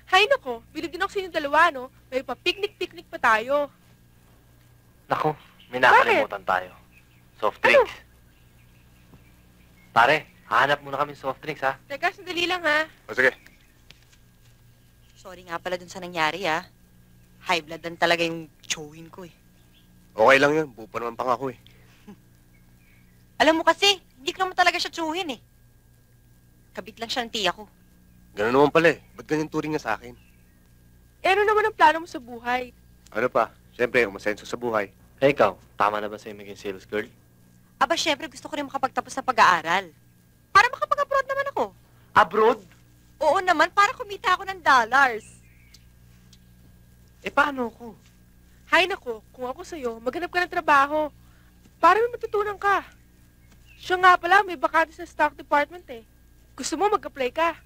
Hay nako, bilib din ako sa inyong dalawa, no? May pa-picnic-picnic pa tayo. Naku, may nakalimutan tayo. Soft drinks. Pare, hahanap muna kami soft drinks, ha? Teka, sandali lang, ha? O, sige. Sorry nga pala dun sa nangyari, ha? High blood dan talaga yung chowin ko, eh. Okay lang yun. Buo pa naman pangako, eh. Alam mo kasi, hindi ko naman talaga siya chowin, eh. Kabit lang siya ng tiya ko. Ganun naman pala, eh. Ba't ganyan turing niya sa akin? Eh, ano naman ang plano mo sa buhay? Ano pa? Siyempre, umasenso sa buhay. Eh, ikaw, tama na ba sa'yo maging sales girl? Aba, syempre, gusto ko rin makapagtapos ng pag-aaral. Para makapag-abroad naman ako. Abroad? Oo naman, para kumita ako ng dollars. Eh, paano ko? Hay nako, kung ako sa'yo, maghanap ka ng trabaho. Para may matutunan ka. Siya nga pala, may bakante sa stock department, eh. Gusto mo mag-apply ka?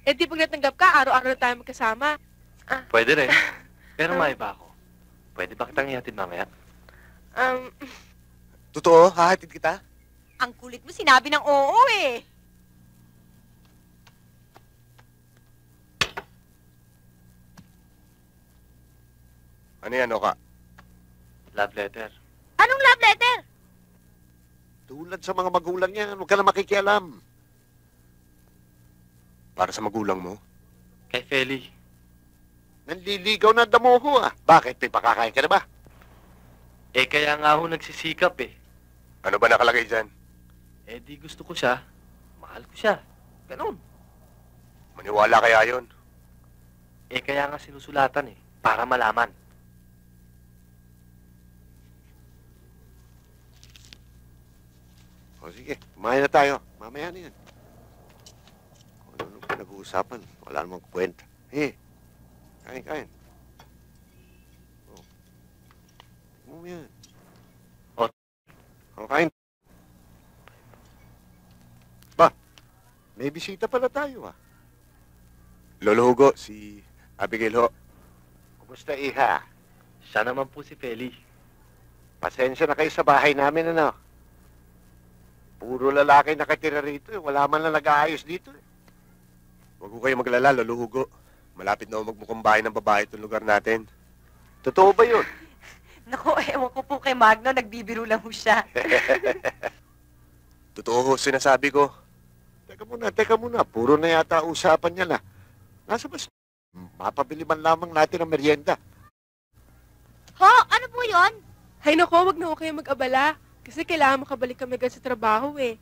Eh, di pag natanggap ka, araw-araw na tayo magkasama. Pwede rin. Pero maiba ako. Pwede ba kitang ihatid mamaya? Totoo? Hahatid kita? Ang kulit mo, sinabi ng oo, eh. Ano yan, Oka? Love letter. Anong love letter? Tulad sa mga magulang yan, huwag ka na makikialam. Para sa magulang mo? Kay Feli. Nanliligaw na damo ko, ah. Bakit? May pakakain ka na ba? Eh, kaya nga ako nagsisikap, eh. Ano ba nakalagay dyan? Eh, di gusto ko siya. Mahal ko siya. Ganon. Maniwala kaya yun? Eh, kaya nga sinusulatan, eh. Para malaman. O sige, kumain na tayo. Mamaya na yan. Kung ano pinag-uusapan, wala namang kwenta. Eh, kain. O. Tignan mo yan. O, kain. Ba, may bisita pala tayo, ah. Lolo Hugo, si Abigail Ho. Kumusta, iha? Siya naman po si Feli. Pasensya na kayo sa bahay namin, ano? Puro lalaki nakatira rito, eh. Wala man lang nag-aayos dito, eh. Huwag ko kayo maglala, Lolo Hugo. Malapit na magmukhang bahay ng babae itong lugar natin. Totoo ba yun? Naku, ewan ko po kay Magno, nagbibiro lang ho siya. Totoo ho, sinasabi ko. Teka muna. Puro na yata usapan niya na. Nasa bas, mapabili man lamang natin ang merienda. Ho, ano po yon? Hay nako, wag na ho kayo mag-abala. Kasi kailangan makabalik kami agad sa trabaho, eh.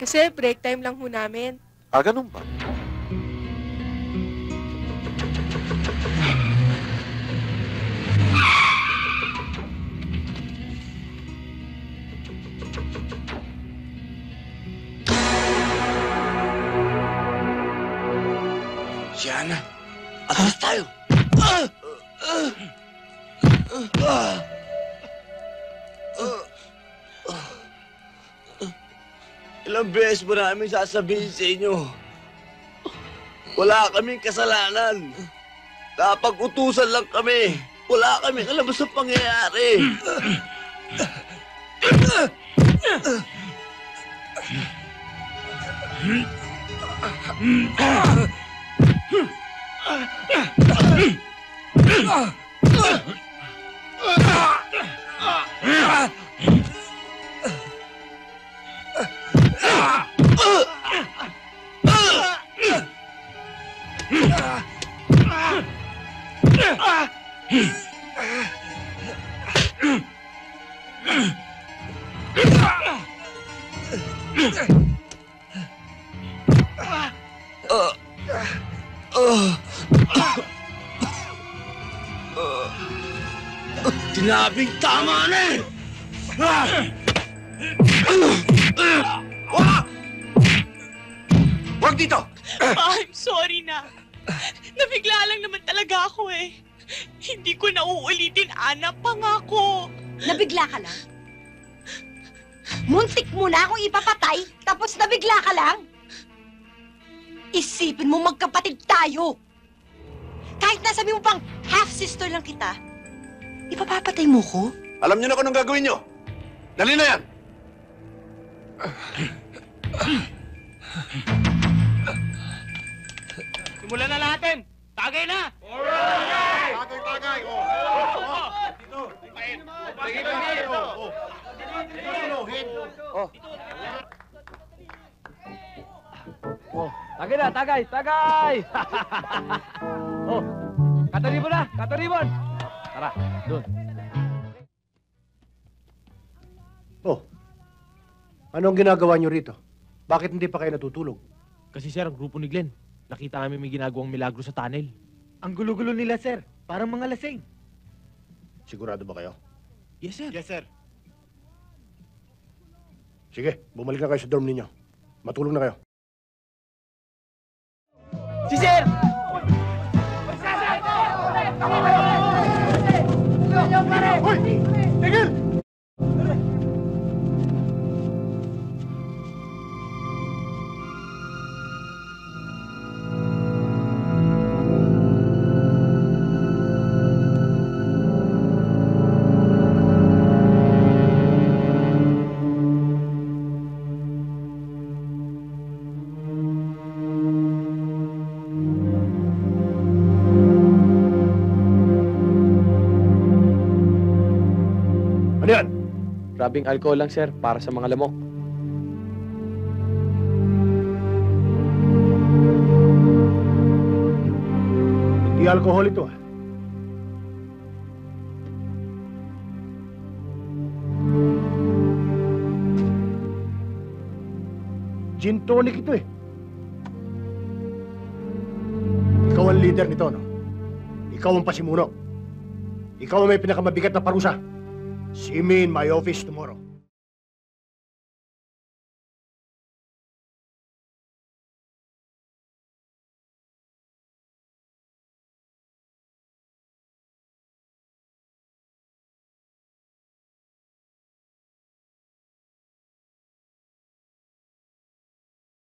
Kasi break time lang ho namin. Ah, ganun ba? Yana, atras tayo! Ilang beses mo namin sasabihin sa inyo, wala kaming kasalanan. Napag-utusan lang kami. Wala kaming alam sa pangyayari. Tinabing tama na eh! Huwag dito! I'm sorry na. Nabigla lang naman talaga ako eh. Hindi ko na uulitin, Ana. Pangako. Nabigla ka lang? Muntik mo na akong ipapatay, tapos nabigla ka lang? Isipin mo magkapatid tayo. Kahit nasabi mo pang half-sister lang kita, ipapapatay mo ko? Alam niyo na kung anong gagawin niyo. Dali na yan! Simulan na natin! Tagay na! Tagay! Tagay na, tagay! Tagay! oh, kataribon na! Kataribon! Tara, doon. Oh, anong ginagawa niyo rito? Bakit hindi pa kayo natutulog? Kasi sir, ang grupo ni Glenn, nakita namin may ginagawang milagro sa tunnel. Ang gulo-gulo nila, sir. Parang mga lasing. Sigurado ba kayo? Yes, sir. Yes, sir. Sige, bumalik na kayo sa dorm ninyo. Matulog na kayo. Si sir! Hoy! Tigil! Ano yan? Grabing alcohol lang, sir, para sa mga lamok. Hindi alcohol ito ah. Gin tonic ito eh. Ikaw ang leader nito, no? Ikaw ang pasimuno. Ikaw ang may pinakamabigat na parusa. See me in my office tomorrow.